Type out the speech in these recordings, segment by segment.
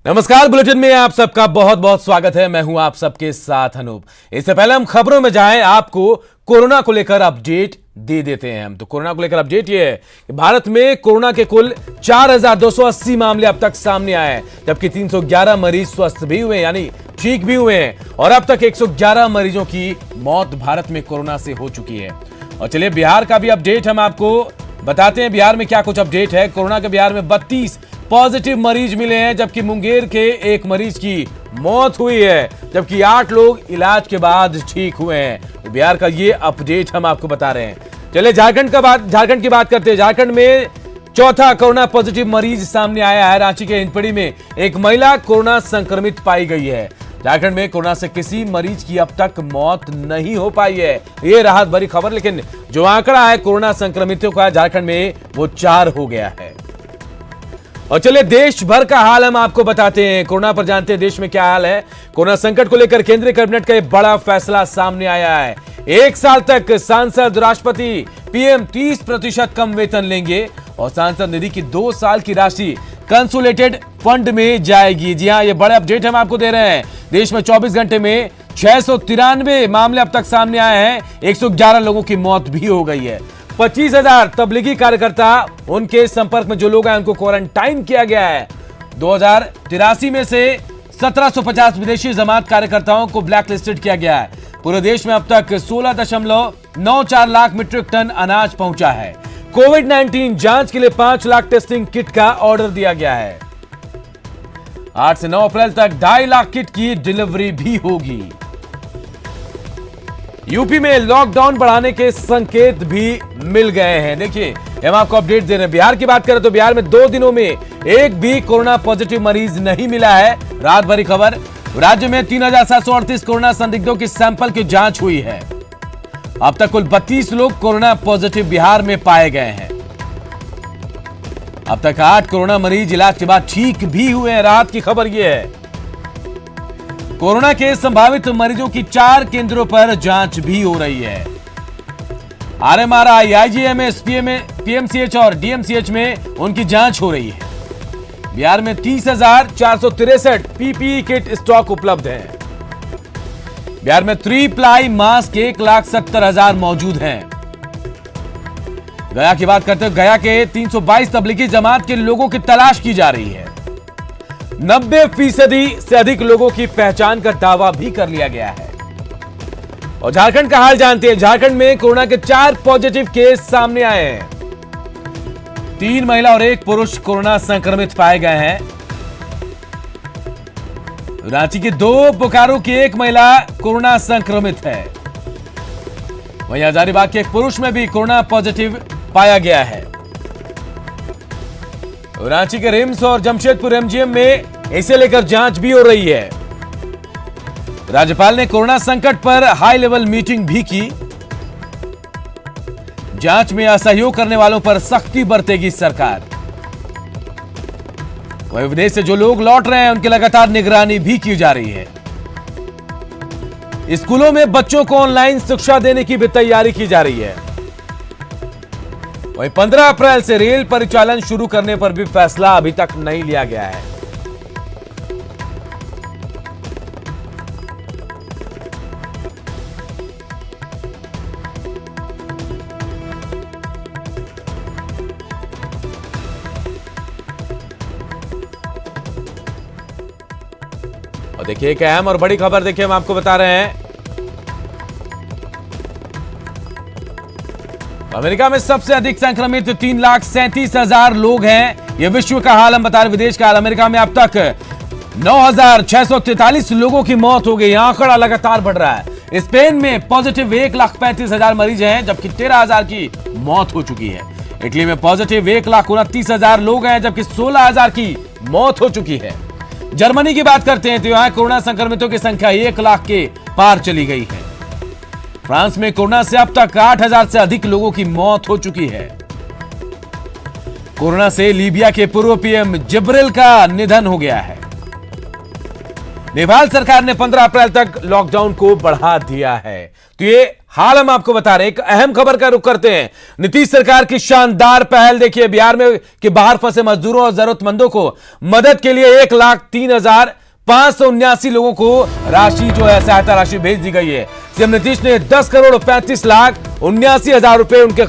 नमस्कार, बुलेटिन में आप सबका बहुत बहुत स्वागत है। मैं हूं आप सबके साथ अनूप। इससे पहले हम खबरों में जाएं, आपको कोरोना को लेकर अपडेट दे देते हैं। हम तो कोरोना को लेकर अपडेट ये है कि भारत में कोरोना के कुल 4,280 मामले अब तक सामने आए हैं, जबकि 311 मरीज स्वस्थ भी हुए यानी ठीक भी हुए हैं और अब तक 111 मरीजों की मौत भारत में कोरोना से हो चुकी है। और चलिए बिहार का भी अपडेट हम आपको बताते हैं। बिहार में क्या कुछ अपडेट है। कोरोना के बिहार में 32 पॉजिटिव मरीज मिले हैं, जबकि मुंगेर के एक मरीज की मौत हुई है, जबकि 8 लोग इलाज के बाद ठीक हुए हैं। तो बिहार का ये अपडेट हम आपको बता रहे हैं। चलिए झारखंड की बात करते हैं। झारखंड में चौथा कोरोना पॉजिटिव मरीज सामने आया है। रांची के हिंदपीढ़ी में एक महिला कोरोना संक्रमित पाई गई है। झारखंड में कोरोना से किसी मरीज की अब तक मौत नहीं हो पाई है। ये राहत भरी खबर, लेकिन जो आंकड़ा है कोरोना संक्रमितों का झारखंड में वो 4 हो गया है। और चलिए देश भर का हाल हम आपको बताते हैं। कोरोना पर जानते हैं देश में क्या हाल है। कोरोना संकट को लेकर केंद्रीय कैबिनेट का एक बड़ा फैसला सामने आया है। 1 साल तक सांसद, राष्ट्रपति, पीएम 30% कम वेतन लेंगे और सांसद निधि की 2 साल की राशि कंसोलिडेटेड फंड में जाएगी। जी हां, ये बड़े अपडेट हम आपको दे रहे हैं। देश में 24 घंटे में 693 मामले अब तक सामने आए हैं। 111 लोगों की मौत भी हो गई है। 25,000 तबलीगी कार्यकर्ता, उनके संपर्क में जो लोग हैं उनको क्वारंटाइन किया गया है। 2083 में से 1750 विदेशी जमात कार्यकर्ताओं को ब्लैक लिस्टेड किया गया है। पूरे देश में अब तक 16.94 लाख मीट्रिक टन अनाज पहुंचा है। कोविड-19 जांच के लिए 5 लाख टेस्टिंग किट का ऑर्डर दिया गया है। 8 से 9 अप्रैल तक 2.5 लाख किट की डिलीवरी भी होगी। यूपी में लॉकडाउन बढ़ाने के संकेत भी मिल गए हैं। देखिए हम आपको अपडेट दे रहे हैं। बिहार की बात करें तो बिहार में 2 दिनों में एक भी कोरोना पॉजिटिव मरीज नहीं मिला है। रात भरी खबर, राज्य में 3,738 कोरोना संदिग्धों की सैंपल की जांच हुई है। अब तक कुल 32 लोग कोरोना पॉजिटिव बिहार में पाए गए हैं। अब तक 8 कोरोना मरीज इलाज के बाद ठीक भी हुए हैं। राहत की खबर यह है कोरोना के संभावित मरीजों की 4 केंद्रों पर जांच भी हो रही है। आरएमआरआई, आईजीएमएस, पीएमसीएच और डीएमसीएच में उनकी जांच हो रही है। बिहार में 30,463 पीपीई किट स्टॉक उपलब्ध है। बिहार में 3 प्लाई मास्क 1,70,000 मौजूद हैं। गया की बात करते हैं। गया के 322 तबलीगी जमात के लोगों की तलाश की जा रही है। 90% से अधिक लोगों की पहचान का दावा भी कर लिया गया है। और झारखंड का हाल जानते हैं। झारखंड में कोरोना के 4 पॉजिटिव केस सामने आए हैं। 3 महिला और 1 पुरुष कोरोना संक्रमित पाए गए हैं। रांची के 2 बोकारो की 1 महिला कोरोना संक्रमित है। वहीं हजारीबाग के 1 पुरुष में भी कोरोना पॉजिटिव पाया गया है। रांची के रिम्स और जमशेदपुर एमजीएम में इसे लेकर जांच भी हो रही है। राज्यपाल ने कोरोना संकट पर हाई लेवल मीटिंग भी की। जांच में असहयोग करने वालों पर सख्ती बरतेगी सरकार। वहीं विदेश से जो लोग लौट रहे हैं उनकी लगातार निगरानी भी की जा रही है। स्कूलों में बच्चों को ऑनलाइन शिक्षा देने की भी तैयारी की जा रही है। वहीं 15 अप्रैल से रेल परिचालन शुरू करने पर भी फैसला अभी तक नहीं लिया गया है। और देखिए एक अहम और बड़ी खबर देखिए हम आपको बता रहे हैं। अमेरिका में सबसे अधिक संक्रमित 3,37,000 लोग हैं। यह विश्व का हाल हम बता रहे। विदेश का हाल, अमेरिका में अब तक 9,643 लोगों की मौत हो गई। आंकड़ा लगातार बढ़ रहा है। स्पेन में पॉजिटिव 1,35,000 मरीज हैं, जबकि 13,000 की मौत हो चुकी है। इटली में पॉजिटिव 1,29,000 लोग हैं, जबकि 16,000 की मौत हो चुकी है। जर्मनी की बात करते हैं तो यहां कोरोना संक्रमितों की संख्या 1 लाख के पार चली गई है। फ्रांस में कोरोना से अब तक 8,000 से अधिक लोगों की मौत हो चुकी है। कोरोना से लीबिया के पूर्व पीएम जिब्रिल का निधन हो गया है। नेपाल सरकार ने 15 अप्रैल तक लॉकडाउन को बढ़ा दिया है। तो ये हाल हम आपको बता रहे हैं। एक अहम खबर का रुख करते हैं। नीतीश सरकार की शानदार पहल देखिए। बिहार में के बाहर फंसे मजदूरों और जरूरतमंदों को मदद के लिए 1,03,579 लोगों को राशि जो है सहायता राशि भेज दी गई है। सीएम नीतीश ने 10,35,79,000 रुपए उनके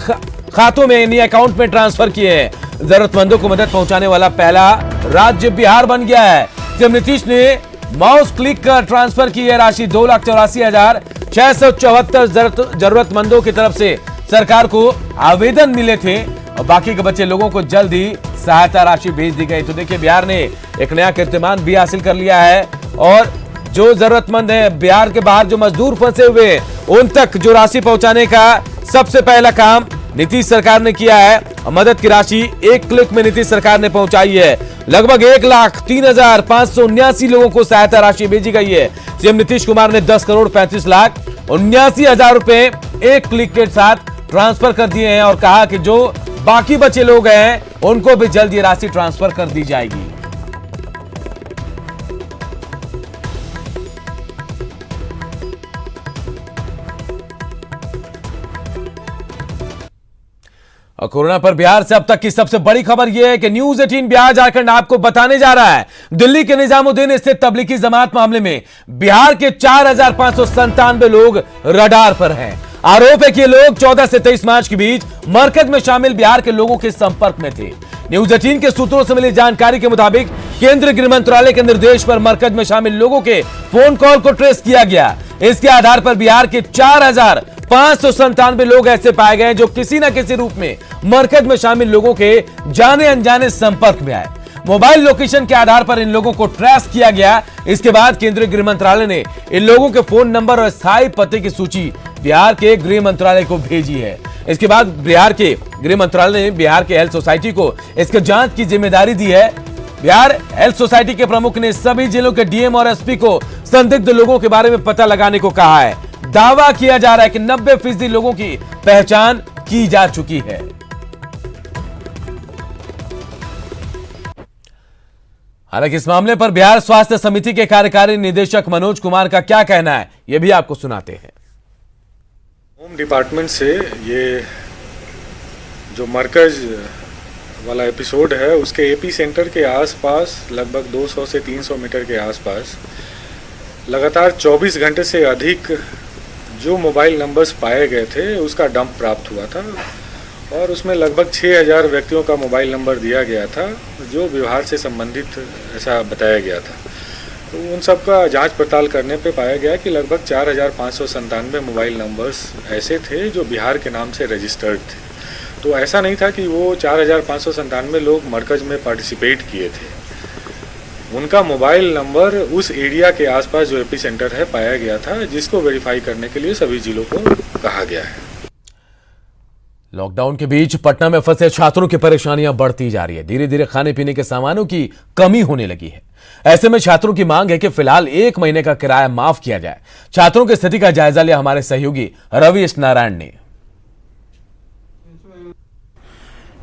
खातों में यानी अकाउंट में ट्रांसफर किए हैं। जरूरतमंदों को मदद पहुंचाने वाला पहला राज्य बिहार बन गया है। सीएम नीतीश ने माउस क्लिक कर ट्रांसफर की है राशि। 2,84,674 जरूरतमंदों की तरफ से सरकार को आवेदन मिले थे और बाकी के बचे लोगों को जल्द ही सहायता राशि भेज दी गई। तो देखिए बिहार ने एक नया कीर्तिमान भी हासिल कर लिया है और जो जरूरतमंद है बिहार के बाहर जो मजदूर फंसे हुए उन तक जो राशि पहुंचाने का सबसे पहला काम नीतीश सरकार ने किया है। मदद की राशि एक क्लिक में नीतीश सरकार ने पहुंचाई है। लगभग 1,03,579 लोगों को सहायता राशि भेजी गई है। सीएम नीतीश कुमार ने 10,35,79,000 रुपए एक क्लिक के साथ ट्रांसफर कर दिए हैं और कहा कि जो बाकी बचे लोग हैं उनको भी जल्द ये राशि ट्रांसफर कर दी जाएगी। और कोरोना पर बिहार से अब तक की सबसे बड़ी खबर यह है कि न्यूज 18 बिहार झारखंड आपको बताने जा रहा है दिल्ली के निजामुद्दीन स्थित तबलीगी जमात मामले में बिहार के 4,597 लोग रडार पर हैं। आरोप है कि ये लोग 14 से 23 मार्च के बीच मरकज में शामिल बिहार के लोगों के संपर्क में थे। न्यूज 18 के सूत्रों से मिली जानकारी के मुताबिक केंद्रीय गृह मंत्रालय के निर्देश पर मरकज में शामिल लोगों के फोन कॉल को ट्रेस किया गया। इसके आधार पर बिहार के 4,597 लोग ऐसे पाए गए जो किसी न किसी रूप में मरकज में शामिल लोगों के जाने अनजाने संपर्क में आए। मोबाइल लोकेशन के आधार पर इन लोगों को ट्रेस किया गया। इसके बाद केंद्रीय गृह मंत्रालय ने इन लोगों के फोन नंबर और स्थायी पते की सूची बिहार के गृह मंत्रालय को भेजी है। इसके बाद बिहार के गृह मंत्रालय ने बिहार के हेल्थ सोसाइटी को इसके जांच की जिम्मेदारी दी है। बिहार हेल्थ सोसाइटी के प्रमुख ने सभी जिलों के डीएम और एसपी को संदिग्ध लोगों के बारे में पता लगाने को कहा है। दावा किया जा रहा है कि 90% लोगों की पहचान की जा चुकी है। हालांकि इस मामले पर बिहार स्वास्थ्य समिति के कार्यकारी निदेशक मनोज कुमार का क्या कहना है यह भी आपको सुनाते हैं। होम डिपार्टमेंट से ये जो मरकज वाला एपिसोड है उसके एपी सेंटर के आसपास लगभग 200 से 300 मीटर के आसपास लगातार 24 घंटे से अधिक जो मोबाइल नंबर्स पाए गए थे उसका डंप प्राप्त हुआ था और उसमें लगभग 6,000 व्यक्तियों का मोबाइल नंबर दिया गया था जो व्यवहार से संबंधित ऐसा बताया गया था। तो उन सब का जांच पड़ताल करने पे पाया गया कि लगभग 4,597 मोबाइल नंबर्स ऐसे थे जो बिहार के नाम से रजिस्टर्ड थे। तो ऐसा नहीं था कि वो 4,597 लोग मरकज में पार्टिसिपेट किए थे। उनका मोबाइल नंबर उस एरिया के आसपास जो एपी सेंटर है पाया गया था, जिसको वेरीफाई करने के लिए सभी जिलों को कहा गया है। लॉकडाउन के बीच पटना में फंसे छात्रों की परेशानियां बढ़ती जा रही है। धीरे धीरे खाने पीने के सामानों की कमी होने लगी है। ऐसे में छात्रों की मांग है कि फिलहाल 1 महीने का किराया माफ किया जाए। छात्रों की स्थिति का जायजा लिया हमारे सहयोगी रवीश नारायण ने।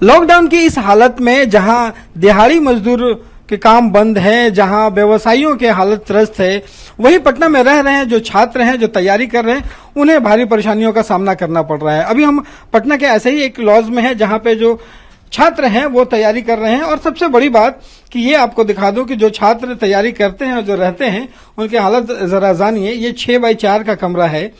लॉकडाउन की इस हालत में जहां दिहाड़ी मजदूर के काम बंद है, जहां व्यवसायियों के हालत त्रस्त है, वहीं पटना में रह रहे हैं जो छात्र हैं, जो तैयारी कर रहे हैं, उन्हें भारी परेशानियों का सामना करना पड़ रहा है। अभी हम पटना के ऐसे ही एक लॉज में हैं जहां पे जो छात्र हैं वो तैयारी कर रहे हैं और सबसे बड़ी बात कि ये आपको दिखा दूं कि जो छात्र तैयारी करते हैं और जो रहते हैं उनकी हालत जरा जानिए। ये 6x4 का कमरा है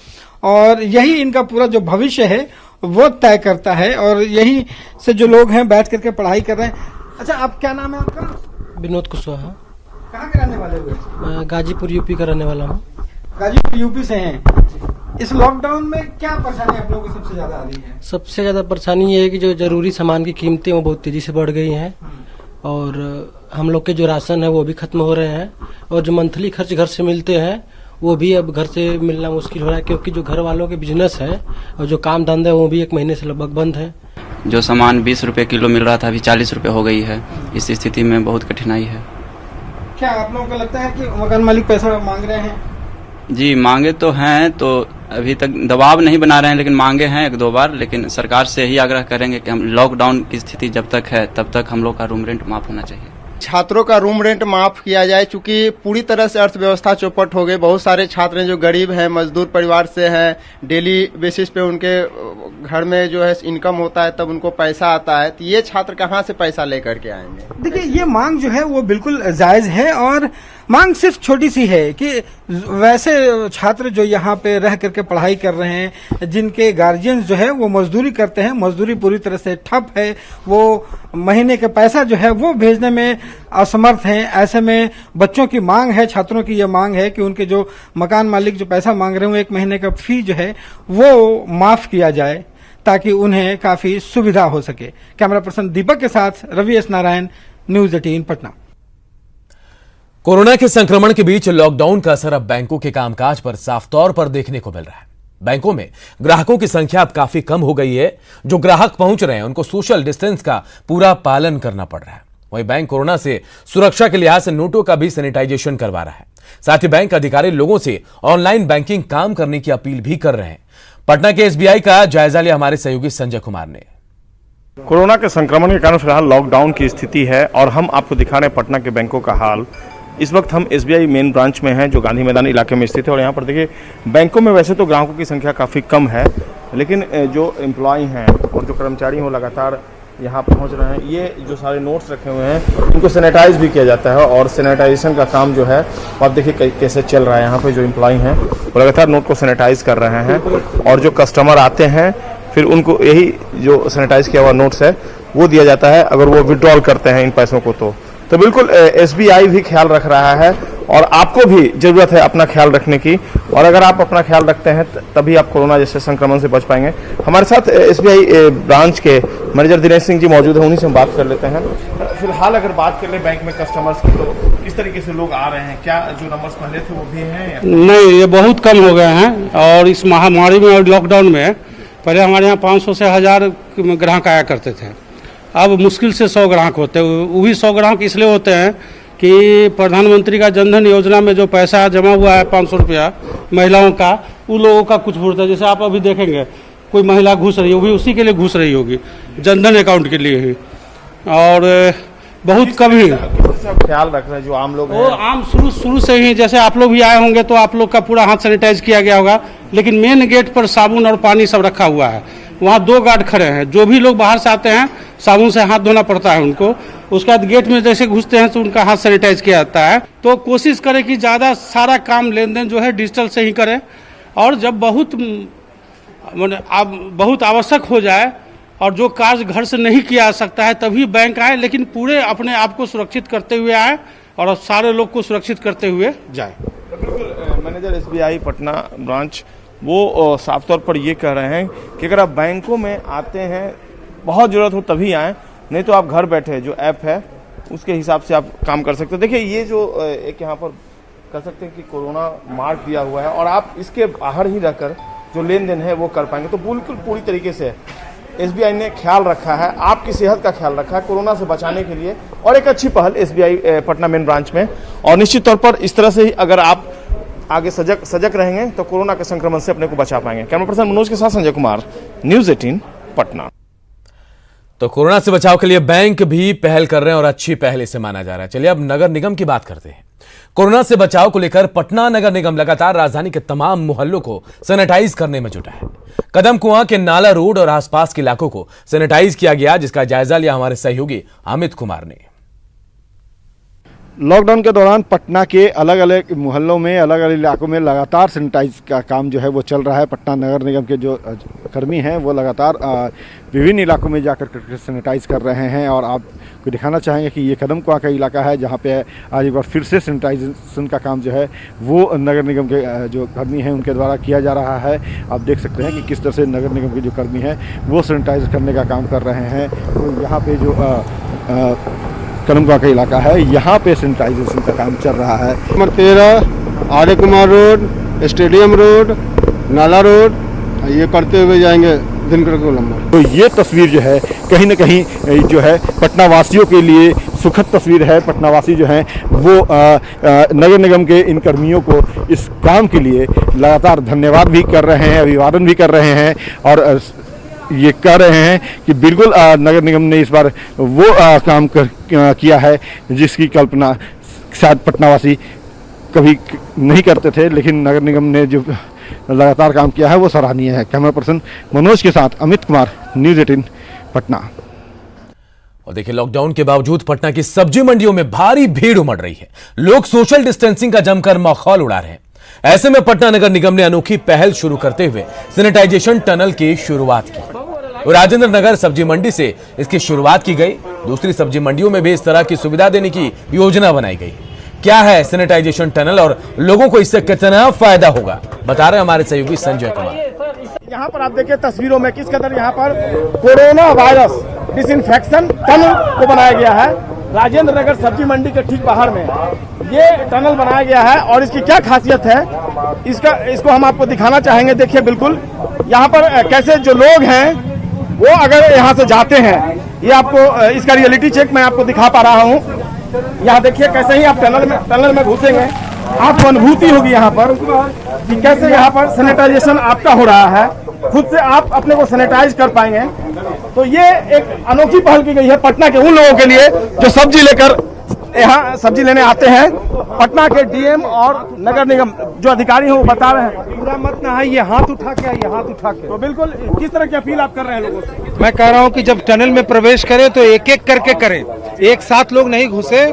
और यही इनका पूरा जो भविष्य है वो तय करता है और यही से जो लोग हैं बैठ करके पढ़ाई कर रहे हैं। अच्छा, आप क्या नाम है आपका? विनोद कुशवाहा। कहाँ के रहने वाले हुए? गाजीपुर यूपी का रहने वाला हूँ। गाजीपुर यूपी से हैं। इस लॉकडाउन में क्या परेशानी आप लोगों को सबसे ज्यादा आ रही है? सबसे ज्यादा परेशानी ये है कि जो जरूरी सामान की कीमतें वो बहुत तेजी से बढ़ गई हैं और हम लोग के जो राशन है वो भी खत्म हो रहे हैं और जो मंथली खर्च घर से मिलते हैं वो भी अब घर से मिलना मुश्किल हो रहा है, क्योंकि जो घर वालों के बिजनेस है और जो काम धंधा है वो भी 1 महीने से लगभग बंद है। जो सामान 20 रुपए किलो मिल रहा था अभी 40 रुपए हो गई है। इस स्थिति में बहुत कठिनाई है। क्या आप लोगों को लगता है कि मकान मालिक पैसा मांग रहे हैं? जी मांगे तो हैं, तो अभी तक दबाव नहीं बना रहे हैं, लेकिन मांगे हैं 1-2 बार। लेकिन सरकार से ही आग्रह करेंगे कि हम लॉकडाउन की स्थिति जब तक है तब तक हम लोग का रूम रेंट माफ होना चाहिए। छात्रों का रूम रेंट माफ किया जाए, क्योंकि पूरी तरह से अर्थव्यवस्था चौपट हो गई। बहुत सारे छात्र हैं जो गरीब हैं, मजदूर परिवार से हैं, डेली बेसिस पे उनके घर में जो है इनकम होता है, तब उनको पैसा आता है, तो ये छात्र कहाँ से पैसा लेकर के आएंगे? देखिए, ये मांग जो है वो बिल्कुल जायज है और मांग सिर्फ छोटी सी है कि वैसे छात्र जो यहाँ पे रह करके पढ़ाई कर रहे हैं, जिनके गार्जियंस जो है वो मजदूरी करते हैं, मजदूरी पूरी तरह से ठप है, वो महीने का पैसा जो है वो भेजने में असमर्थ हैं। ऐसे में बच्चों की मांग है, छात्रों की यह मांग है कि उनके जो मकान मालिक जो पैसा मांग रहे हैं, एक महीने का फी जो है वो माफ किया जाए ताकि उन्हें काफी सुविधा हो सके। कैमरा पर्सन दीपक के साथ Ravi S Narayan, news 18 Patna. Corona के संक्रमण के बीच लॉकडाउन का असर अब बैंकों के कामकाज पर साफ तौर पर देखने को मिल रहा है। बैंकों में ग्राहकों की संख्या अब काफी कम हो गई है। जो ग्राहक पहुंच रहे हैं उनको सोशल डिस्टेंस का पूरा पालन करना पड़ रहा है। वहीं बैंक कोरोना से सुरक्षा के लिहाज से नोटों का भी सैनिटाइजेशन करवा रहा है। साथ ही बैंक अधिकारी लोगों से ऑनलाइन बैंकिंग काम करने की अपील भी कर रहे हैं। पटना के एसबीआई का जायजा लिया हमारे सहयोगी संजय कुमार ने। कोरोना के संक्रमण के कारण फिलहाल लॉकडाउन की स्थिति है और हम आपको दिखा रहे हैं पटना के बैंकों का हाल। इस वक्त हम एसबीआई मेन ब्रांच में हैं जो गांधी मैदान इलाके में स्थित है और यहाँ पर देखिए बैंकों में वैसे तो ग्राहकों की संख्या काफ़ी कम है, लेकिन जो एम्प्लॉय हैं और जो कर्मचारी हैं वो लगातार यहाँ पहुँच रहे हैं। ये जो सारे नोट्स रखे हुए हैं उनको सैनिटाइज भी किया जाता है और सैनिटाइजेशन का काम जो है आप देखिए कैसे चल रहा है। यहाँ पे जो एम्प्लॉय हैं वो लगातार नोट को सैनिटाइज कर रहे हैं और जो कस्टमर आते हैं फिर उनको यही जो सैनिटाइज किया हुआ नोट्स है वो दिया जाता है अगर वो विड्रॉल करते हैं इन पैसों को। तो बिल्कुल एसबीआई भी ख्याल रख रहा है और आपको भी जरूरत है अपना ख्याल रखने की, और अगर आप अपना ख्याल रखते हैं तभी आप कोरोना जैसे संक्रमण से बच पाएंगे। हमारे साथ एसबीआई ब्रांच के मैनेजर दिनेश सिंह जी मौजूद हैं, उन्हीं से हम बात कर लेते हैं। फिलहाल अगर बात कर ले बैंक में कस्टमर्स की, तो किस तरीके से लोग आ रहे हैं? क्या जो नंबर्स पहले थे वो भी हैं? नहीं, ये बहुत कम हो गए हैं और इस महामारी में और लॉकडाउन में पहले हमारे यहाँ 500 से 1000 ग्राहक आया करते थे, अब मुश्किल से 100 ग्राहक होते हैं। वो भी 100 ग्राहक इसलिए होते हैं कि प्रधानमंत्री का जनधन योजना में जो पैसा जमा हुआ है 500 रुपया महिलाओं का, उन लोगों का कुछ भरता है। जैसे आप अभी देखेंगे कोई महिला घुस रही होगी, उसी के लिए घुस रही होगी, जनधन अकाउंट के लिए ही, और बहुत कम ही ख्याल रख रहे हैं जो आम लोग हैं। वो आम शुरू से ही, जैसे आप लोग भी आए होंगे तो आप लोग का पूरा हाथ सैनिटाइज किया गया होगा, लेकिन मेन गेट पर साबुन और पानी सब रखा हुआ है। वहाँ 2 गार्ड खड़े हैं, जो भी लोग बाहर से आते हैं साबुन से हाथ धोना पड़ता है उनको। उसके बाद गेट में जैसे घुसते हैं तो उनका हाथ सैनिटाइज किया जाता है। तो कोशिश करें कि ज़्यादा सारा काम लेन देन जो है डिजिटल से ही करें, और जब बहुत आवश्यक हो जाए और जो कार्य घर से नहीं किया जा सकता है तभी बैंक आए, लेकिन पूरे अपने आप को सुरक्षित करते हुए आए और सारे लोग को सुरक्षित करते हुए जाए। बिल्कुल, मैनेजर एसबीआई पटना ब्रांच वो साफ तौर पर ये कह रहे हैं कि अगर आप बैंकों में आते हैं बहुत ज़रूरत हो तभी आएँ, नहीं तो आप घर बैठे जो ऐप है उसके हिसाब से आप काम कर सकते हो। देखिए ये जो एक यहाँ पर कर सकते हैं कि कोरोना मार्क दिया हुआ है और आप इसके बाहर ही रहकर जो लेन देन है वो कर पाएंगे। तो बिल्कुल पूरी तरीके से एसबीआई ने ख्याल रखा है, आपकी सेहत का ख्याल रखा है कोरोना से बचाने के लिए, और एक अच्छी पहल एसबीआई पटना मेन ब्रांच में। और निश्चित तौर पर इस तरह से ही अगर आप आगे सजग रहेंगे तो कोरोना के संक्रमण से अपने को बचा पाएंगे। कैमरा पर्सन मनोज के साथ संजय कुमार, न्यूज 18 पटना। तो कोरोना से बचाव के लिए बैंक भी पहल कर रहे हैं और अच्छी पहल इसे माना जा रहा है। चलिए अब नगर निगम की बात करते हैं। कोरोना से बचाव को लेकर पटना नगर निगम लगातार राजधानी के तमाम मोहल्लों को सैनिटाइज करने में जुटा है। कदम कुआं के नाला रोड और आसपास के इलाकों को सैनिटाइज किया गया, जिसका जायजा लिया हमारे सहयोगी अमित कुमार ने। लॉकडाउन के दौरान पटना के अलग अलग मोहल्लों में, अलग अलग इलाकों में लगातार सैनिटाइज का काम जो है वो चल रहा है। पटना नगर निगम के जो कर्मी हैं वो लगातार विभिन्न इलाकों में जाकर सैनिटाइज कर रहे हैं, और आपको दिखाना चाहेंगे कि ये कदम कुआं का इलाका है जहाँ पे आज एक बार फिर से सैनिटाइजेशन का काम जो है वो नगर निगम के जो कर्मी हैं उनके द्वारा किया जा रहा है। आप देख सकते हैं कि किस तरह से नगर निगम के जो कर्मी हैं वो सैनिटाइज करने का काम कर रहे हैं। तो यहाँ पे जो कदमकुआं का इलाका है यहाँ पे सैनिटाइजेशन का काम चल रहा है। नंबर 13 आर्य कुमार रोड, स्टेडियम रोड, नाला रोड, ये करते हुए जाएंगे दिनकर को नंबर। तो ये तस्वीर जो है कहीं ना कहीं जो है पटना वासियों के लिए सुखद तस्वीर है। पटना वासी जो हैं वो नगर निगम के इन कर्मियों को इस काम के लिए लगातार धन्यवाद भी कर रहे हैं, अभिवादन भी कर रहे हैं, और ये कह रहे हैं कि बिल्कुल नगर निगम ने इस बार वो काम किया है जिसकी कल्पना शायद पटनावासी कभी नहीं करते थे, लेकिन नगर निगम ने जो लगातार काम किया है वो सराहनीय है। कैमरा पर्सन मनोज के साथ अमित कुमार, न्यूज़ 18 पटना। और देखिए, लॉकडाउन के बावजूद पटना की सब्जी मंडियों में भारी भीड़ उमड़ रही है। लोग सोशल डिस्टेंसिंग का जमकर मखौल उड़ा रहे हैं। ऐसे में पटना नगर निगम ने अनोखी पहल शुरू करते हुए सैनिटाइजेशन टनल की शुरुआत की। राजेंद्र नगर सब्जी मंडी से इसकी शुरुआत की गई। दूसरी सब्जी मंडियों में भी इस तरह की सुविधा देने की योजना बनाई गई। क्या है सैनिटाइजेशन टनल और लोगों को इससे कितना फायदा होगा, बता रहे हमारे सहयोगी संजय कुमार। यहाँ पर आप देखिए तस्वीरों में किस कदर यहाँ पर कोरोना वायरस डिसइंफेक्शन टनल को बनाया गया है। राजेंद्र नगर सब्जी मंडी के ठीक बाहर में ये टनल बनाया गया है और इसकी क्या खासियत है इसको हम आपको दिखाना चाहेंगे। देखिए बिल्कुल यहाँ पर कैसे जो लोग हैं वो अगर यहाँ से जाते हैं, ये आपको इसका रियलिटी चेक मैं आपको दिखा पा रहा हूँ। यहाँ देखिए कैसे ही आप टनल में घुसेंगे, आपको अनुभूति होगी यहाँ पर कि कैसे यहाँ पर सैनिटाइजेशन आपका हो रहा है। खुद से आप अपने को सैनिटाइज कर पाएंगे। तो ये एक अनोखी पहल की गई है पटना के उन लोगों के लिए जो सब्जी लेकर यहाँ सब्जी लेने आते हैं। पटना के डीएम और नगर निगम जो अधिकारी हैं वो बता रहे हैं पूरा मत ना है, ये हाथ उठा के आइए, हाथ उठा के। तो बिल्कुल किस तरह की अपील आप कर रहे हैं लोगों से? मैं कह रहा हूँ कि जब टनल में प्रवेश करें तो एक एक करके करें, एक साथ लोग नहीं घुसे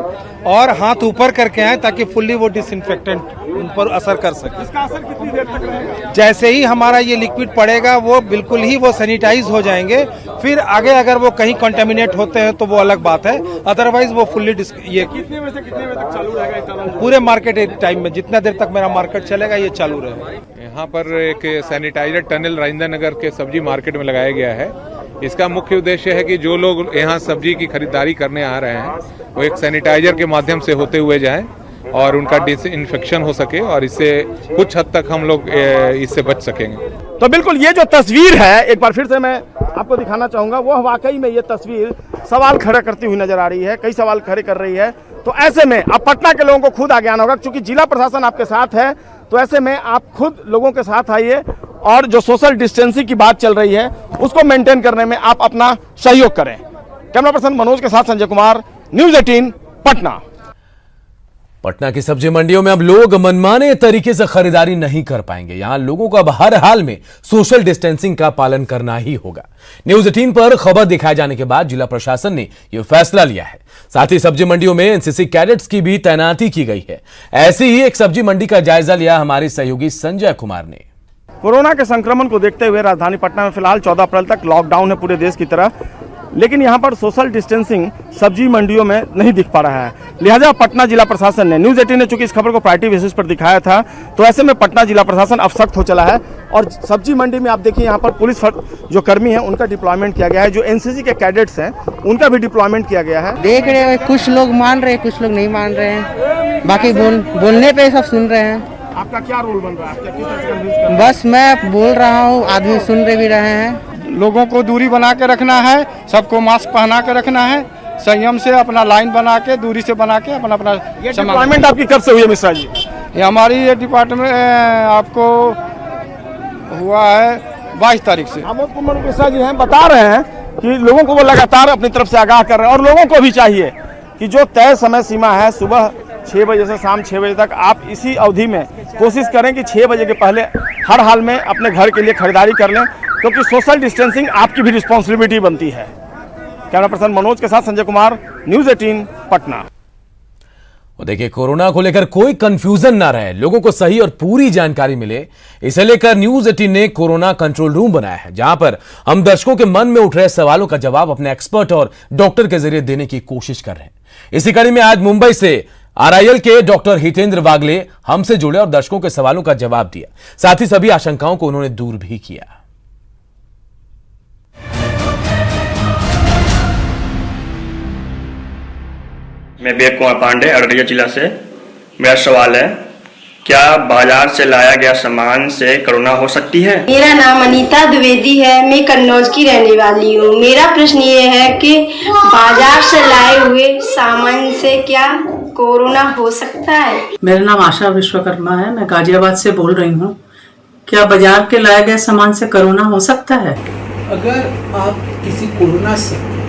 और हाथ ऊपर करके आए ताकि फुल्ली वो डिसइंफेक्टेंट उन पर असर कर सके। इसका असर कितनी देर तक रहेगा? जैसे ही हमारा ये लिक्विड पड़ेगा वो बिल्कुल ही वो सैनिटाइज हो जाएंगे। फिर आगे अगर वो कहीं कंटेमिनेट होते हैं तो वो अलग बात है, अदरवाइज वो फुल्ली ये कितने बजे से कितने बजे तक चालू रहेगा टनल? पूरे मार्केट टाइम में जितना देर तक मेरा मार्केट चलेगा ये चालू रहेगा। यहाँ पर एक सैनिटाइजर टनल राजेंद्र नगर के सब्जी मार्केट में लगाया गया है। इसका मुख्य उद्देश्य है कि जो लोग यहाँ सब्जी की खरीदारी करने आ रहे हैं वो एक सैनिटाइजर के माध्यम से होते हुए जाएं और उनका डिसइंफेक्शन हो सके और इससे कुछ हद तक हम लोग इससे बच सकेंगे। तो बिल्कुल ये जो तस्वीर है एक बार फिर से मैं आपको दिखाना चाहूंगा, वो वाकई में ये तस्वीर सवाल खड़ा करती हुई नजर आ रही है, कई सवाल खड़े कर रही है। तो ऐसे में अब पटना के लोगों को खुद आगे आना होगा, क्योंकि जिला प्रशासन आपके साथ है। तो ऐसे में आप खुद लोगों के साथ आइए और जो सोशल डिस्टेंसिंग की बात चल रही है उसको मेंटेन करने में आप अपना सहयोग करें। कैमरा पर्सन मनोज के साथ संजय कुमार, न्यूज़ 18 पटना। पटना की सब्जी मंडियों में अब लोग मनमाने तरीके से खरीदारी नहीं कर पाएंगे। यहां लोगों को अब हर हाल में सोशल डिस्टेंसिंग का पालन करना ही होगा। न्यूज़ 18 पर खबर दिखाए जाने के बाद जिला प्रशासन ने यह फैसला लिया है। साथ ही सब्जी मंडियों में एनसीसी कैडेट्स की भी तैनाती की गई है। ऐसी ही एक सब्जी मंडी का जायजा लिया हमारे सहयोगी संजय कुमार ने। कोरोना के संक्रमण को देखते हुए राजधानी पटना में फिलहाल 14 अप्रैल तक लॉकडाउन है पूरे देश की तरह, लेकिन यहाँ पर सोशल डिस्टेंसिंग सब्जी मंडियों में नहीं दिख पा रहा है। लिहाजा पटना जिला प्रशासन ने, न्यूज़ 18 ने चूंकि इस खबर को प्रायोरिटी बेसिस पर दिखाया था, तो ऐसे में पटना जिला प्रशासन अब सख्त हो चला है और सब्जी मंडी में आप देखिए यहाँ पर पुलिस जो कर्मी हैं उनका डिप्लॉयमेंट किया गया है, जो एनसीसी के कैडेट्स हैं उनका भी डिप्लॉयमेंट किया गया है। देख रहे हैं कुछ लोग मान रहे हैं, कुछ लोग नहीं मान रहे हैं, बाकी बोलने पे सब सुन रहे हैं। आपका क्या रोल बन रहा है? बस मैं बोल रहा हूँ, आदमी सुन भी रहे हैं। लोगों को दूरी बना के रखना है, सबको मास्क पहना के रखना है, संयम से अपना लाइन बना के दूरी से बना के अपना ये डिप्लॉयमेंट आपकी कब से हुई है मिश्रा जी? ये हमारी ये डिपार्टमेंट आपको हुआ है 22 तारीख से। आमोद कुमार मिश्रा जी हैं, बता रहे हैं कि लोगों को वो लगातार अपनी तरफ से आगाह कर रहे हैं और लोगों को भी चाहिए कि जो तय समय सीमा है सुबह 6 बजे से शाम 6 बजे तक आप इसी अवधि में कोशिश करें कि 6 बजे के पहले हर हाल में अपने घर के लिए खरीदारी कर लें, क्योंकि सोशल डिस्टेंसिंग आपकी भी रिस्पॉन्सिबिलिटी बनती है। कैमरा पर्सन मनोज के साथ संजय कुमार, न्यूज़ 18 पटना। और देखिए, कोरोना को लेकर कोई कंफ्यूजन ना रहे, लोगों को सही और पूरी जानकारी मिले, इसे लेकर न्यूज़ 18 ने कोरोना कंट्रोल रूम बनाया है, जहां पर हम दर्शकों के मन में उठ रहे सवालों का जवाब अपने एक्सपर्ट और डॉक्टर के जरिए देने की कोशिश कर रहे हैं। इसी कड़ी में आज मुंबई से RIL के डॉक्टर हितेंद्र वागले हमसे जुड़े और दर्शकों के सवालों का जवाब दिया। साथ ही सभी आशंकाओं को उन्होंने दूर भी किया। मैं विवेक कुमार पांडे, अररिया जिला से। मेरा सवाल है, क्या बाजार से लाया गया सामान से कोरोना हो सकती है? मेरा नाम अनीता द्विवेदी है, मैं कन्नौज की रहने वाली हूँ। मेरा प्रश्न ये है कि बाजार से लाए हुए सामान से क्या कोरोना हो सकता है? मेरा नाम आशा विश्वकर्मा है, मैं गाजियाबाद से बोल रही हूँ। क्या बाजार के लाए गए सामान से कोरोना हो सकता है? अगर आप किसी कोरोना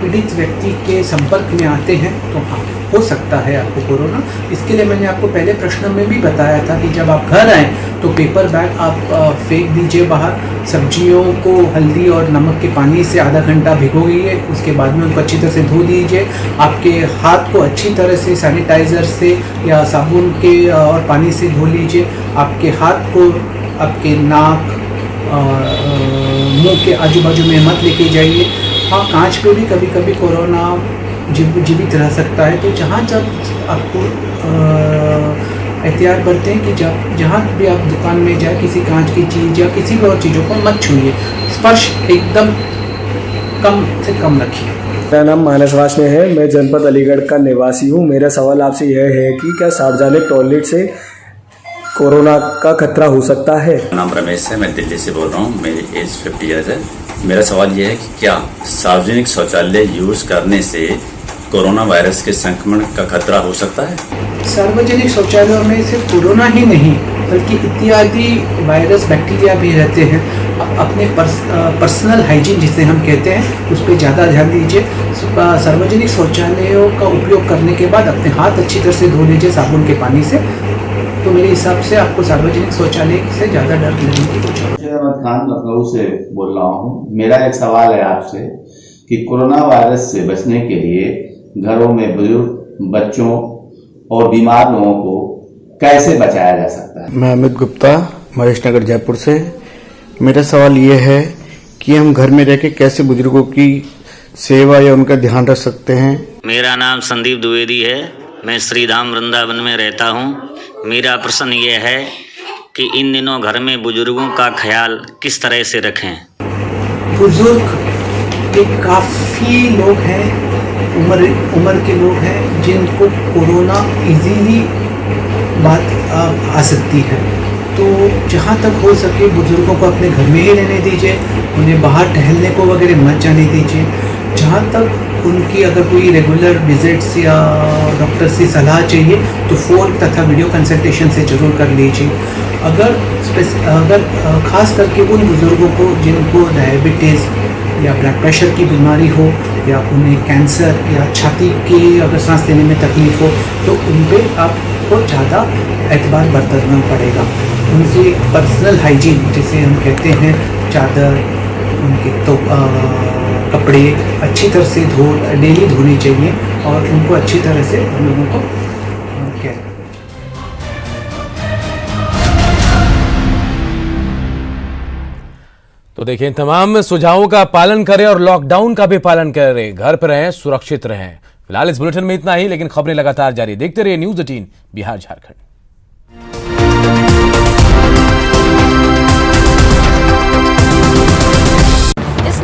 पीड़ित व्यक्ति के संपर्क में आते हैं तो हाँ, हो सकता है आपको कोरोना। इसके लिए मैंने आपको पहले प्रश्न में भी बताया था कि जब आप घर आएँ तो पेपर बैग आप फेंक दीजिए बाहर। सब्जियों को हल्दी और नमक के पानी से आधा घंटा भिगोइए, उसके बाद में उनको अच्छी तरह से धो दीजिए। आपके हाथ को अच्छी तरह से सैनिटाइज़र से या साबुन के और पानी से धो लीजिए। आपके हाथ को आपके नाक मुंह के आजू बाजू में मत लेके जाइए। हाँ, कांच पे भी कभी कभी कोरोना जीवित रह सकता है, तो जहाँ जब आपको एहतियात बरतें कि जहाँ भी आप दुकान में जाए किसी कांच की चीज़ या किसी भी और चीज़ों को मत छूइए। स्पर्श एकदम कम से कम रखिए। मेरा नाम मानस वासने है, मैं जनपद अलीगढ़ का निवासी हूँ। मेरा सवाल आपसे यह है कि क्या सार्वजनिक टॉयलेट से कोरोना का खतरा हो सकता है? नाम रमेश है, मैं दिल्ली से बोल रहा हूँ। मेरी एज 50 ईयर्स है। मेरा सवाल यह है कि क्या सार्वजनिक शौचालय यूज करने से कोरोना वायरस के संक्रमण का खतरा हो सकता है? सार्वजनिक शौचालयों में सिर्फ कोरोना ही नहीं बल्कि इत्यादि वायरस बैक्टीरिया भी रहते हैं। अपने पर्सनल हाइजीन जिसे हम कहते हैं उस पर ज़्यादा ध्यान दीजिए। सार्वजनिक शौचालयों का उपयोग करने के बाद अपने हाथ अच्छी तरह से धो लीजिए साबुन के पानी से। तो मेरे हिसाब से आपको सार्वजनिक शौचालय से ज़्यादा डर लगने की कुछ खान लखनऊ से बोल रहा हूँ। मेरा एक सवाल है आपसे कि कोरोना वायरस से बचने के लिए घरों में बुजुर्ग, बच्चों और बीमार लोगों को कैसे बचाया जा सकता है? मैं अमित गुप्ता, महेश नगर, जयपुर से। मेरा सवाल ये है कि हम घर में रह के कैसे बुजुर्गों की सेवा या उनका ध्यान रख सकते हैं। मेरा नाम संदीप द्विवेदी है, मैं श्रीधाम वृंदावन में रहता हूँ। मेरा प्रश्न ये है कि इन दिनों घर में बुजुर्गों का ख्याल किस तरह से रखें? बुजुर्ग के काफ़ी लोग हैं, उम्र के लोग हैं जिनको कोरोना इजीली बात आ सकती है। तो जहाँ तक हो सके बुजुर्गों को अपने घर में ही रहने दीजिए, उन्हें बाहर टहलने को वगैरह मत जाने दीजिए। जहाँ तक उनकी अगर कोई रेगुलर विजिट्स या डॉक्टर से सलाह चाहिए तो फ़ोन तथा वीडियो कंसल्टेशन से ज़रूर कर लीजिए। अगर ख़ास करके उन बुज़ुर्गों को जिनको डायबिटीज़ या ब्लड प्रेशर की बीमारी हो या उन्हें कैंसर या छाती की अगर सांस लेने में तकलीफ़ हो तो उन पर आपको ज़्यादा एतबार बरतना पड़ेगा। उनकी पर्सनल हाइजीन जिसे हम कहते हैं, चादर, उनके तो कपड़े अच्छी तरह से डेली धोने चाहिए और उनको अच्छी तरह से हम लोगों को केयर। तो देखिए, तमाम सुझावों का पालन करें और लॉकडाउन का भी पालन करें। घर पर रहें, सुरक्षित रहें। फिलहाल इस बुलेटिन में इतना ही, लेकिन खबरें लगातार जारी। देखते रहिए न्यूज़ 18 बिहार झारखंड।